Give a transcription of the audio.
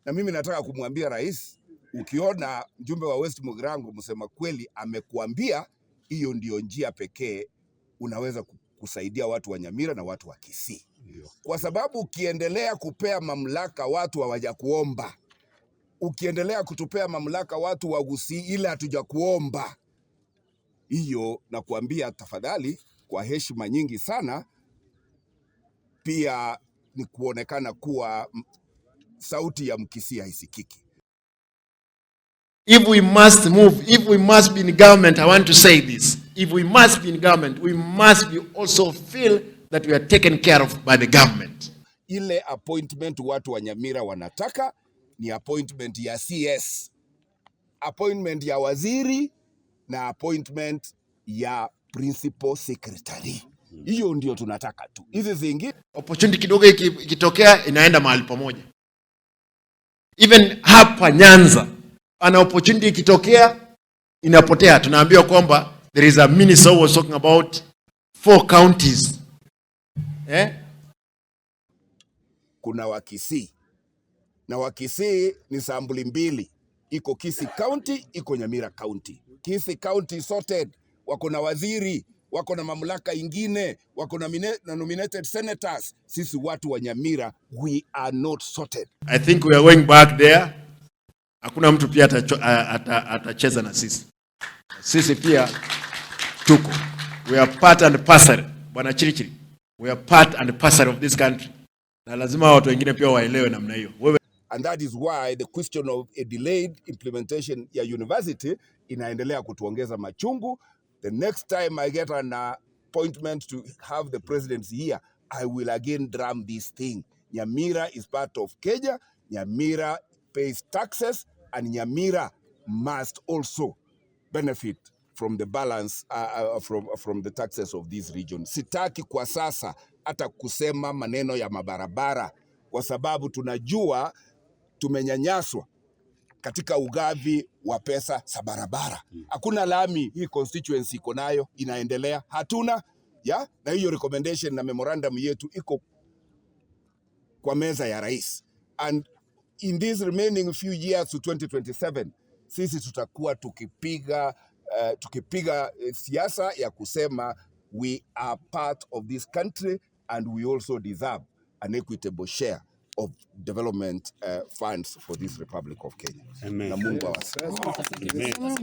Na mimi nataka kumwambia rais, ukiona mjumbe wa West Mugirango msema kweli amekuambia hiyo ndio njia pekee unaweza kusaidia watu wa Nyamira na watu wa Kisii. Kwa sababu ukiendelea kupea mamlaka watu hawajakuomba, ukiendelea kutupea mamlaka watu wa Gusii ile hatujakuomba, hiyo na kuambia tafadhali, kwa heshima nyingi sana, pia ni kuonekana kuwa sauti ya Mkisii haisikiki. If we must move, if we must be in government, I want to say this. If we must be in government, we must be also feel that we are taken care of by the government. Ile appointment watu wa Nyamira wanataka ni appointment ya CS, appointment ya waziri na appointment ya principal secretary. Hiyo ndio tunataka tu. Hizi zingine opportunity kidogo ikitokea inaenda mahali pamoja. Even hapa Nyanza ana opportunity ikitokea inapotea. Tunaambiwa kwamba there is a minister who was talking about 4 counties. Kuna Wakisii. Na Wakisii ni sambuli mbili. Iko Kisii County, iko Nyamira County. Kisii County sorted, wako na waziri, wako na mamlaka ingine, wako na nominated senators. Sisi watu wa Nyamira, we are not sorted. I think we are going back there. Hakuna mtu pia atacheza na sisi. Sisi pia tuko. We are part and parcel. Bwana Chirichiri. We are part and parcel of this country. Na lazima watu wengine pia waelewe namna hiyo. And that is why the question of a delayed implementation ya university inaendelea kutuongeza machungu. The next time I get an appointment to have the presidency here, I will again drum this thing. Nyamira is part of Kenya. Nyamira pays taxes, and Nyamira must also benefit from the balance from the taxes of this region. Sitaki kwa sasa hata kusema maneno ya mabarabara, kwa sababu tunajua tumenyanyaswa katika ugavi wa pesa za barabara. Hakuna lami hii constituency iko nayo inaendelea, hatuna ya, na hiyo recommendation na memorandum yetu iko kwa meza ya rais. And in these remaining few years to 2027, sisi tutakuwa tukipiga siasa ya kusema we are part of this country and we also deserve an equitable share of development funds for this Republic of Kenya. Amen. Na Mungu awasaidie. Amen.